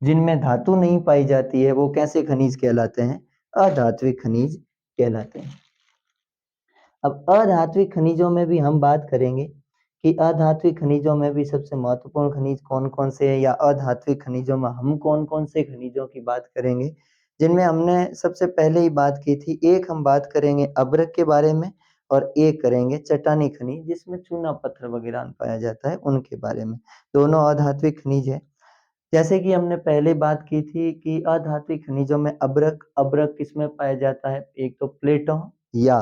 जिनमें धातु नहीं पाई जाती है वो कैसे खनिज कहलाते हैं? अधात्विक खनिज कहलाते हैं। अब अधात्विक खनिजों में भी हम बात करेंगे कि अधात्विक खनिजों में भी सबसे महत्वपूर्ण खनिज कौन कौन से हैं, या अधात्विक खनिजों में हम कौन कौन से खनिजों की बात करेंगे, जिनमें हमने सबसे पहले ही बात की थी। एक हम बात करेंगे अभ्रक के बारे में, और एक करेंगे चट्टानी खनिज जिसमें चूना पत्थर वगैरह पाया जाता है, उनके बारे में। दोनों अधात्विक खनिज है। जैसे कि हमने पहले बात की थी कि अधात्विक खनिजों में अभ्रक, अभ्रक किसमें पाया जाता है? एक तो प्लेटों या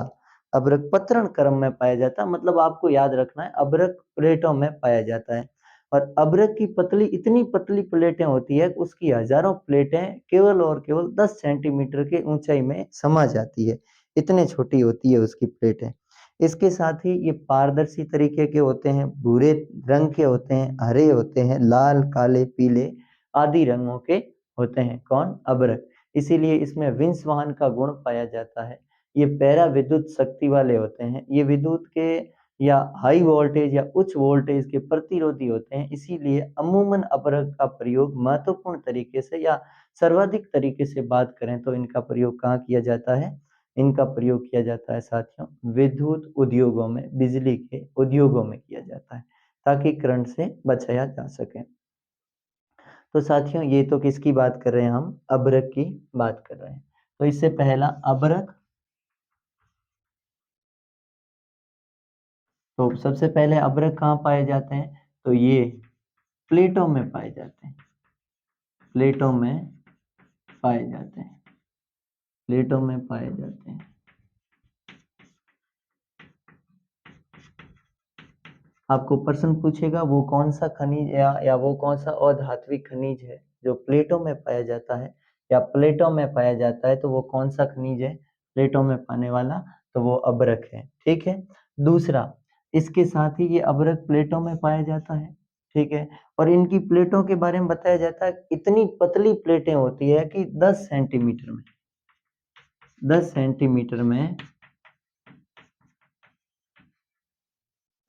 अभ्रक पत्रण क्रम में पाया जाता है, मतलब आपको याद रखना है अभ्रक प्लेटों में पाया जाता है। और अभ्रक की पतली, इतनी पतली प्लेटें होती है, उसकी हजारों प्लेटें केवल और केवल 10 सेंटीमीटर के ऊंचाई में समा जाती है, इतने छोटी होती है उसकी प्लेटें। इसके साथ ही ये पारदर्शी तरीके के होते हैं, भूरे रंग के होते हैं, हरे होते हैं, लाल, काले, पीले आदि रंगों के होते हैं। कौन? अभ्रक। इसीलिए इसमें विंस वाहन का गुण पाया जाता है। ये पैरा विद्युत शक्ति वाले होते हैं, ये विद्युत के या हाई वोल्टेज या उच्च वोल्टेज के प्रतिरोधी होते हैं। इसीलिए अमूमन अभ्रक का प्रयोग महत्वपूर्ण तरीके से या सर्वाधिक तरीके से बात करें तो इनका प्रयोग कहाँ किया जाता है? इनका प्रयोग किया जाता है साथियों विद्युत उद्योगों में, बिजली के उद्योगों में किया जाता है, ताकि करंट से बचाया जा सके। तो साथियों ये तो किसकी बात कर रहे हैं? हम अभ्रक की बात कर रहे हैं। तो इससे पहला अभ्रक, तो सबसे पहले अभ्रक कहाँ पाए जाते हैं? तो ये प्लेटों में पाए जाते हैं, प्लेटों में पाए जाते हैं, प्लेटों में पाए जाते हैं। आपको प्रश्न पूछेगा वो कौन सा खनिज या वो कौन सा अधात्विक खनिज है जो प्लेटों में पाया जाता है या प्लेटों में पाया जाता है, तो वो कौन सा खनिज है प्लेटों में पाने वाला? तो वो अभ्रक है। ठीक है। दूसरा, इसके साथ ही ये अभ्रक प्लेटों में पाया जाता है। ठीक है। और इनकी प्लेटों के बारे में बताया जाता है, इतनी पतली प्लेटें होती है कि 10 सेंटीमीटर में, 10 सेंटीमीटर में,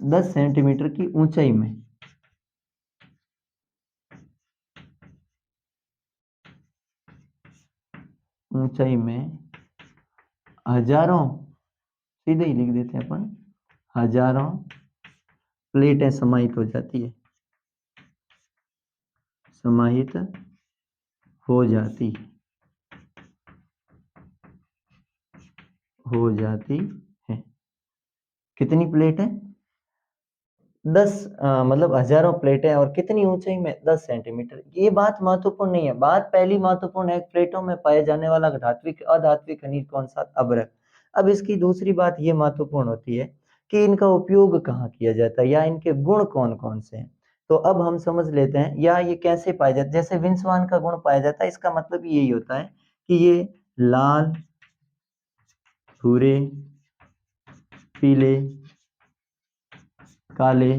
10 सेंटीमीटर की ऊंचाई में, ऊंचाई में हजारों, सीधे ही लिख देते हैं अपन, हजारों प्लेटें समाहित हो जाती है, समाहित हो जाती, हो जाती है। कितनी प्लेट है? 10 मतलब हजारों प्लेटें और कितनी ऊंचाई में? 10 सेंटीमीटर। ये बात महत्वपूर्ण नहीं है। बात पहली महत्वपूर्ण है, प्लेटों में पाए जाने वाला धात्विक अधात्विक खनिज कौन सा? अभ्रक। अब इसकी दूसरी बात ये महत्वपूर्ण होती है कि इनका उपयोग कहाँ किया जाता है या इनके गुण कौन कौन से हैं। तो अब हम समझ लेते हैं या ये कैसे पाए जाते हैं। जैसे विंसवान का गुण पाया जाता है, इसका मतलब यही होता है कि ये लाल, भूरे, पीले, काले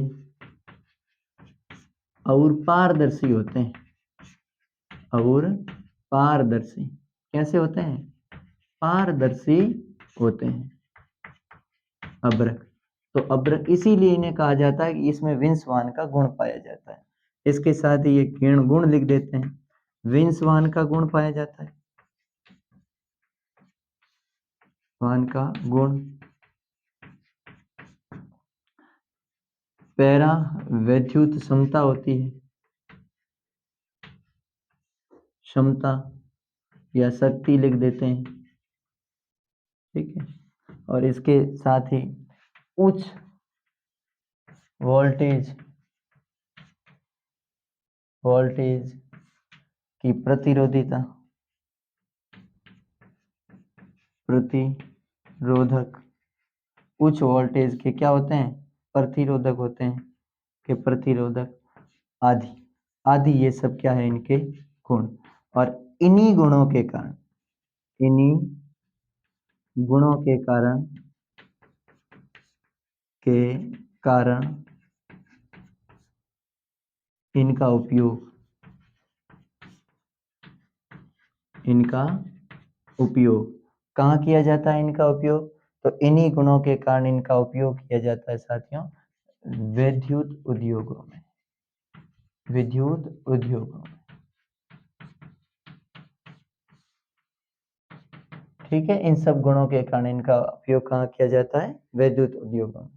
और पारदर्शी होते हैं। और पारदर्शी कैसे होते हैं? पारदर्शी होते हैं अभ्रक। तो अभ्रक इसीलिए इन्हें कहा जाता है कि इसमें विंसवान का गुण पाया जाता है। इसके साथ ही ये किरण गुण लिख देते हैं। विंसवान का गुण पाया जाता है, वान का गुण पैरा वैद्युत क्षमता होती है, क्षमता या शक्ति लिख देते हैं। ठीक है। और इसके साथ ही उच्च वोल्टेज वोल्टेज की प्रतिरोधिता, प्रतिरोधक। उच्च वोल्टेज के क्या होते हैं? प्रतिरोधक होते हैं, के प्रतिरोधक आदि आदि। ये सब क्या है? इनके गुण। और इन्हीं गुणों के कारण, इन्हीं गुणों के कारण इनका उपयोग कहाँ किया जाता है? इनका उपयोग तो इन्हीं गुणों के कारण इनका उपयोग किया जाता है साथियों, विद्युत उद्योगों में। विद्युत उद्योगों में। ठीक है। इन सब गुणों के कारण इनका उपयोग कहाँ किया जाता है? विद्युत उद्योगों में।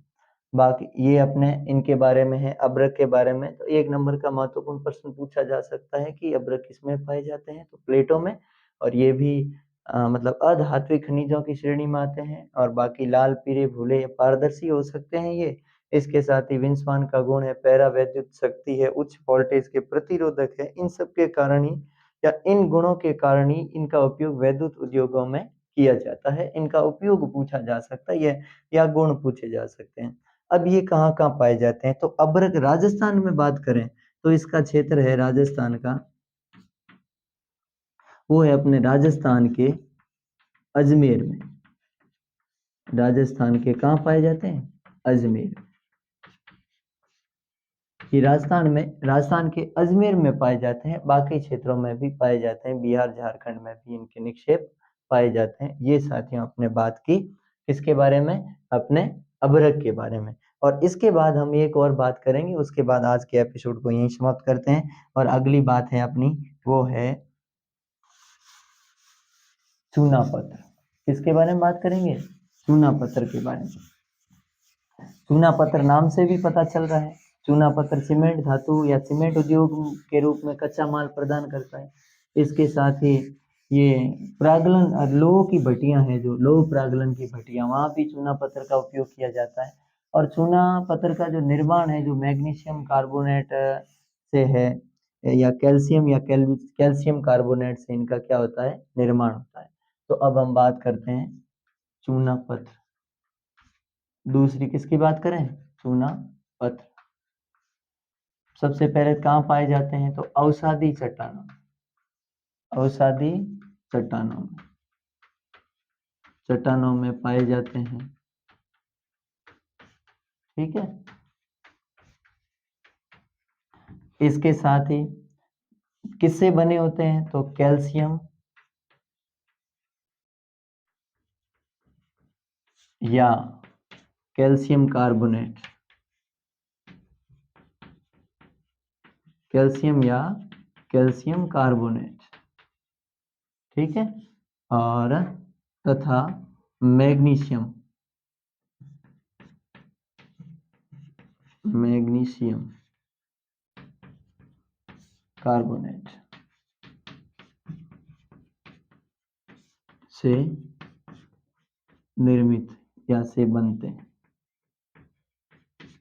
बाकी ये अपने इनके बारे में है। अभ्रक के बारे में तो 1 नंबर का महत्वपूर्ण प्रश्न पूछा जा सकता है कि अभ्रक किसमें पाए जाते हैं? तो प्लेटों में। और ये भी मतलब अधात्विक खनिजों की श्रेणी में आते हैं। और बाकी लाल, पीले, भूले या पारदर्शी हो सकते हैं ये। इसके साथ ही विंसवान का गुण है, पैरा वैद्युत शक्ति है, उच्च वोल्टेज के प्रतिरोधक है। इन सब के कारण ही या इन गुणों के कारण ही इनका उपयोग वैद्युत उद्योगों में किया जाता है। इनका उपयोग पूछा जा सकता है या गुण पूछे जा सकते हैं। अब ये कहाँ कहाँ पाए जाते हैं? तो अभ्रक राजस्थान में बात करें तो इसका क्षेत्र है राजस्थान का, वो है अपने राजस्थान के अजमेर में। राजस्थान के कहाँ पाए जाते हैं? अजमेर। ये राजस्थान के अजमेर में पाए जाते हैं। बाकी क्षेत्रों में भी पाए जाते हैं, बिहार झारखंड में भी इनके निक्षेप पाए जाते हैं। ये साथियों अपने बात की इसके बारे में, अपने अभ्रक के बारे में। और इसके बाद हम एक और बात करेंगे, उसके बाद आज के एपिसोड को यहीं समाप्त करते हैं। और अगली बात है अपनी, वो है चूना पत्थर। किसके बारे में बात करेंगे? चूना पत्थर के बारे में। चूना पत्थर नाम से भी पता चल रहा है, चूना पत्थर सीमेंट धातु या सीमेंट उद्योग के रूप में कच्चा माल प्रदान करता है। इसके साथ ही ये प्रागलन लोह की भट्टियां हैं, जो लोह प्रागलन की भट्टियां, वहां भी चूना पत्थर का उपयोग किया जाता है। और चूना पत्थर का जो निर्माण है, जो मैग्नीशियम कार्बोनेट से है या कैल्शियम कैल्शियम कार्बोनेट से इनका क्या होता है? निर्माण होता है। तो अब हम बात करते हैं चूना पत्थर। दूसरी किसकी बात करें? चूना पत्थर। सबसे पहले कहाँ पाए जाते हैं? तो अवसादी चट्टानों, अवसादी चट्टानों में पाए जाते हैं। ठीक है। इसके साथ ही किससे बने होते हैं? तो कैल्शियम या कैल्शियम कार्बोनेट, कैल्शियम या कैल्शियम कार्बोनेट। ठीक है। और तथा मैग्नीशियम, मैग्नीशियम कार्बोनेट से निर्मित या से बनते हैं।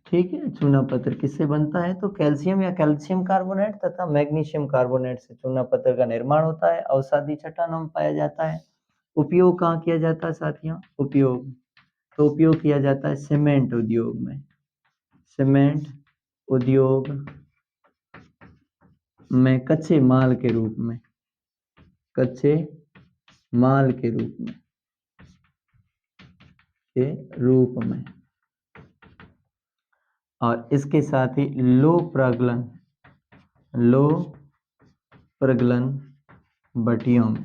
ठीक है, चूना पत्थर किससे बनता है? तो कैल्शियम या कैल्शियम कार्बोनेट तथा मैग्नीशियम कार्बोनेट से चूना पत्थर का निर्माण होता है। अवसादी चट्टानों में पाया जाता है। उपयोग कहाँ किया जाता है साथियों? उपयोग किया जाता है सीमेंट उद्योग में। सीमेंट उद्योग में कच्चे माल के रूप में, कच्चे माल के रूप में और इसके साथ ही लो प्रगलन भट्टियों में।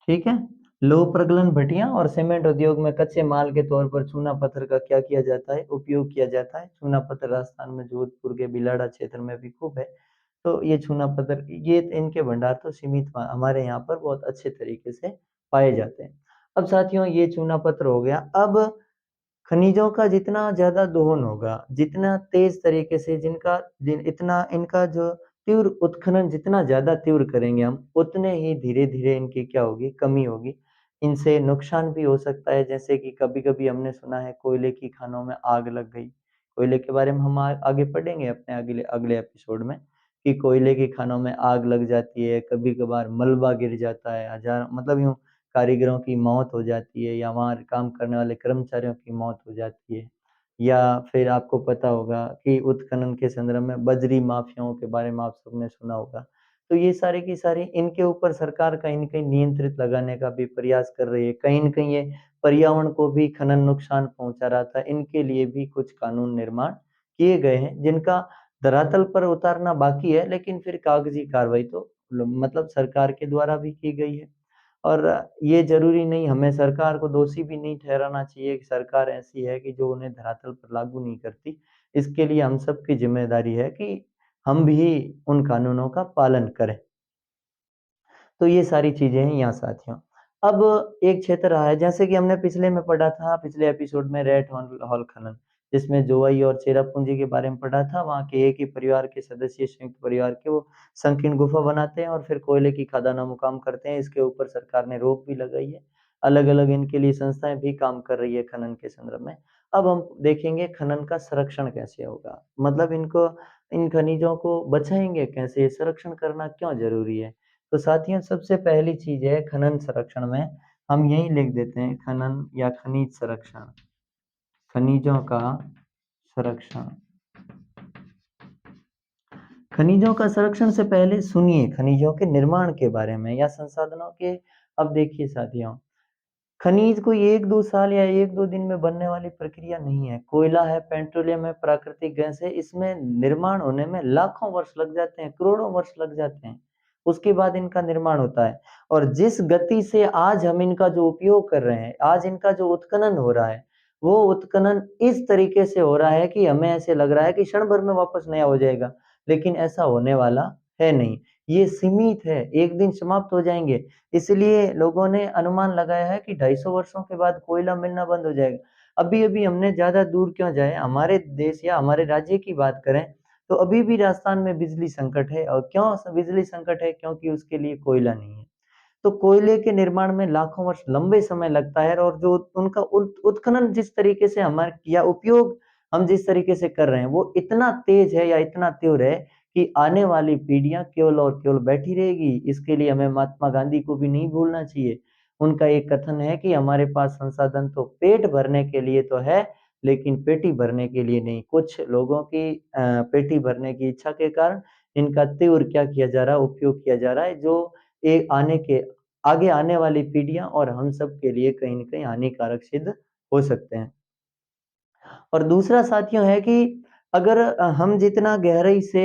ठीक है, लो प्रगलन भट्टियां और सीमेंट उद्योग में कच्चे माल के तौर पर चूना पत्थर का क्या किया जाता है? उपयोग किया जाता है। चूना पत्थर राजस्थान में जोधपुर के बिलाड़ा क्षेत्र में भी खूब है। तो ये चूना पत्थर, ये इनके भंडार तो सीमित हमारे यहाँ पर बहुत अच्छे तरीके से पाए जाते हैं। अब साथियों ये चूना पत्थर हो गया। अब खनिजों का जितना ज्यादा दोहन होगा, जितना तेज तरीके से इतना इनका जो तीव्र उत्खनन जितना ज्यादा तीव्र करेंगे हम, उतने ही धीरे धीरे इनकी क्या होगी? कमी होगी। इनसे नुकसान भी हो सकता है, जैसे कि कभी कभी हमने सुना है कोयले की खानों में आग लग गई। कोयले के बारे में हम आगे पढ़ेंगे अपने अगले अगले एपिसोड में, कि कोयले की खानों में आग लग जाती है, कभी कभार मलबा गिर जाता है, हजार मतलब यूं कारीगरों की मौत हो जाती है, या वहाँ काम करने वाले कर्मचारियों की मौत हो जाती है। या फिर आपको पता होगा कि उत्खनन के संदर्भ में बजरी माफियाओं के बारे में आप सबने सुना होगा। तो ये सारे की सारी इनके ऊपर सरकार कहीं न कहीं नियंत्रित लगाने का भी प्रयास कर रही है। कहीं न कहीं ये पर्यावरण को भी खनन नुकसान पहुँचा रहा था। इनके लिए भी कुछ कानून निर्माण किए गए हैं, जिनका धरातल पर उतारना बाकी है, लेकिन फिर कागजी कार्रवाई तो मतलब सरकार के द्वारा भी की गई है। और ये ज़रूरी नहीं, हमें सरकार को दोषी भी नहीं ठहराना चाहिए कि सरकार ऐसी है कि जो उन्हें धरातल पर लागू नहीं करती। इसके लिए हम सबकी ज़िम्मेदारी है कि हम भी उन कानूनों का पालन करें। तो ये सारी चीज़ें हैं यहाँ साथियों। अब एक क्षेत्र रहा है, जैसे कि हमने पिछले में पढ़ा था, पिछले एपिसोड में रेड हॉल हॉल खनन, जिसमें जोवाई और चेरापूंजी के बारे में पढ़ा था। वहाँ के एक ही परिवार के सदस्य, संयुक्त परिवार के, वो संकीर्ण गुफा बनाते हैं और फिर कोयले की खदानों में काम करते हैं। इसके ऊपर सरकार ने रोक भी लगाई है। अलग-अलग इनके लिए संस्थाएँ भी काम कर रही है खनन के संदर्भ में। अब हम देखेंगे खनन का संरक्षण कैसे होगा? मतलब इनको, इन खनिजों को बचाएँगे कैसे? संरक्षण करना क्यों ज़रूरी है? तो साथियों सबसे पहली चीज़ है खनन संरक्षण में, हम यही लिख देते हैं खनन या खनिज संरक्षण, खनिजों का संरक्षण। खनिजों का संरक्षण से पहले सुनिए खनिजों के निर्माण के बारे में या संसाधनों के। अब देखिए साथियों, खनिज कोई 1-2 साल या 1-2 दिन में बनने वाली प्रक्रिया नहीं है। कोयला है, पेट्रोलियम है, प्राकृतिक गैस है, इसमें निर्माण होने में लाखों वर्ष लग जाते हैं, करोड़ों वर्ष लग जाते हैं। उसके बाद इनका निर्माण होता है। और जिस गति से आज हम इनका जो उपयोग कर रहे हैं, आज इनका जो उत्खनन हो रहा है, वो उत्खनन इस तरीके से हो रहा है कि हमें ऐसे लग रहा है कि क्षण भर में वापस नया हो जाएगा, लेकिन ऐसा होने वाला है नहीं। ये सीमित है, एक दिन समाप्त हो जाएँगे। इसलिए लोगों ने अनुमान लगाया है कि 250 वर्षों के बाद कोयला मिलना बंद हो जाएगा। अभी-अभी हमने ज़्यादा दूर क्यों जाएँ, हमारे देश या हमारे राज्य की बात करें, तो अभी भी राजस्थान में बिजली संकट है। और क्यों बिजली संकट है? क्योंकि उसके लिए कोयला नहीं है। तो कोयले के निर्माण में लाखों वर्ष लंबे समय लगता है, और जो उनका उत्खनन जिस तरीके से हमारे या उपयोग हम जिस तरीके से कर रहे हैं, वो इतना तेज है या इतना तीव्र है कि आने वाली पीढ़ियां केवल और केवल बैठी रहेगी। इसके लिए हमें महात्मा गांधी को भी नहीं भूलना चाहिए। उनका एक कथन है कि हमारे पास संसाधन तो पेट भरने के लिए तो है, लेकिन पेटी भरने के लिए नहीं। कुछ लोगों की पेटी भरने की इच्छा के कारण इनका तीव्र क्या किया जा रहा है? उपयोग किया जा रहा है, जो आगे आने वाली पीढ़ियां और हम सब के लिए कहीं न कहीं हानिकारक सिद्ध हो सकते हैं। और दूसरा साथियों है कि अगर हम जितना गहराई से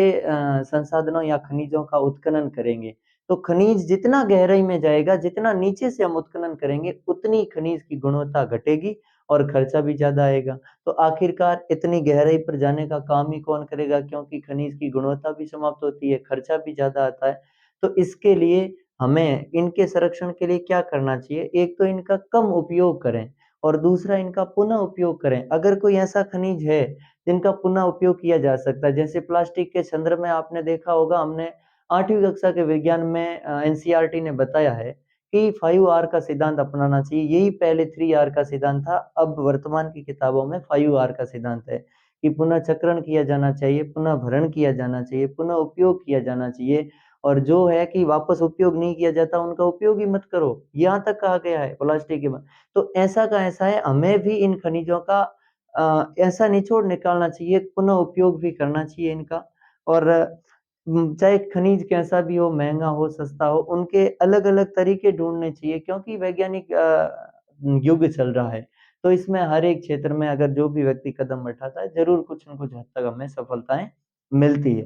संसाधनों या खनिजों का उत्खनन करेंगे, तो खनिज जितना गहराई में जाएगा, जितना नीचे से हम उत्खनन करेंगे, उतनी खनिज की गुणवत्ता घटेगी और खर्चा भी ज़्यादा आएगा। तो आखिरकार इतनी गहराई पर जाने का काम ही कौन करेगा? क्योंकि खनिज की गुणवत्ता भी समाप्त होती है, खर्चा भी ज़्यादा आता है। तो इसके लिए हमें इनके संरक्षण के लिए क्या करना चाहिए? एक तो इनका कम उपयोग करें और दूसरा इनका पुनः उपयोग करें। अगर कोई ऐसा खनिज है जिनका पुनः उपयोग किया जा सकता है, जैसे प्लास्टिक के संदर्भ में आपने देखा होगा, हमने 8वीं कक्षा के विज्ञान में एनसीईआरटी ने बताया है कि 5 आर का सिद्धांत अपनाना चाहिए। यही पहले 3 आर का सिद्धांत था, अब वर्तमान की किताबों में 5 आर का सिद्धांत है कि पुनः चक्रण किया जाना चाहिए, पुनः भरण किया जाना चाहिए, पुनः उपयोग किया जाना चाहिए, और जो है कि वापस उपयोग नहीं किया जाता उनका उपयोग ही मत करो, यहाँ तक कहा गया है प्लास्टिक के। तो ऐसा का ऐसा है, हमें भी इन खनिजों का ऐसा निचोड़ निकालना चाहिए, पुनः उपयोग भी करना चाहिए इनका। और चाहे खनिज कैसा भी हो, महँगा हो, सस्ता हो, उनके अलग-अलग तरीके ढूँढने चाहिए, क्योंकि वैज्ञानिक युग चल रहा है। तो इसमें हर एक क्षेत्र में अगर जो भी व्यक्ति कदम उठाता है, ज़रूर कुछ न कुछ हद तक हमें सफलताएँ मिलती है।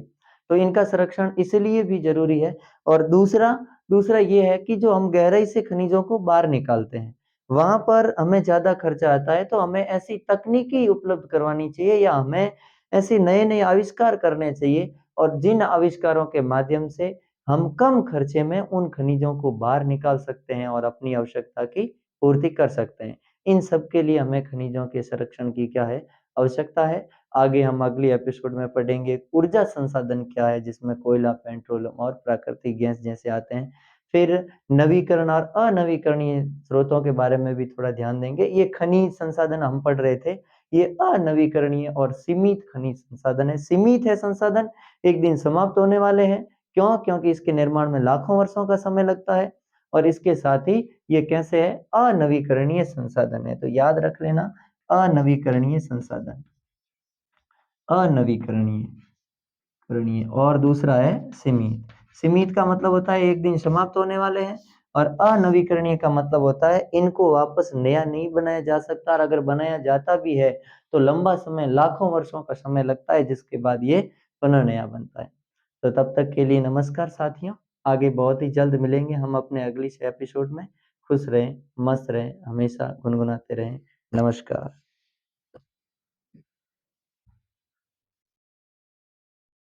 तो इनका संरक्षण इसलिए भी ज़रूरी है। और दूसरा दूसरा ये है कि जो हम गहराई से खनिजों को बाहर निकालते हैं, वहाँ पर हमें ज़्यादा खर्चा आता है, तो हमें ऐसी तकनीकी उपलब्ध करवानी चाहिए, या हमें ऐसे नए-नए आविष्कार करने चाहिए, और जिन आविष्कारों के माध्यम से हम कम खर्चे में उन खनिजों को बाहर निकाल सकते हैं और अपनी आवश्यकता की पूर्ति कर सकते हैं। इन सब के लिए हमें खनिजों के संरक्षण की क्या है, आवश्यकता है। आगे हम अगले एपिसोड में पढ़ेंगे ऊर्जा संसाधन क्या है, जिसमें कोयला, पेट्रोलियम और प्राकृतिक गैस जैसे आते हैं। फिर नवीकरण और अनवीकरणीय स्रोतों के बारे में भी थोड़ा ध्यान देंगे। ये खनिज संसाधन हम पढ़ रहे थे, ये अनवीकरणीय और सीमित खनिज संसाधन है। सीमित है संसाधन, एक दिन समाप्त होने वाले हैं। क्यों? क्योंकि इसके निर्माण में लाखों वर्षों का समय लगता है, और इसके साथ ही ये कैसे है, अनवीकरणीय संसाधन है। तो याद रख लेना, अनवीकरणीय संसाधन, अनवीकरणीय करणीय। और दूसरा है सीमित। सीमित का मतलब होता है एक दिन समाप्त होने वाले हैं, और अनवीकरणीय का मतलब होता है इनको वापस नया नहीं बनाया जा सकता, और अगर बनाया जाता भी है तो लंबा समय, लाखों वर्षों का समय लगता है, जिसके बाद ये पुनः नया बनता है। तो तब तक के लिए नमस्कार साथियों, आगे बहुत ही जल्द मिलेंगे हम अपने अगली एपिसोड में। खुश रहें, मस्त रहें, हमेशा गुनगुनाते रहें। नमस्कार।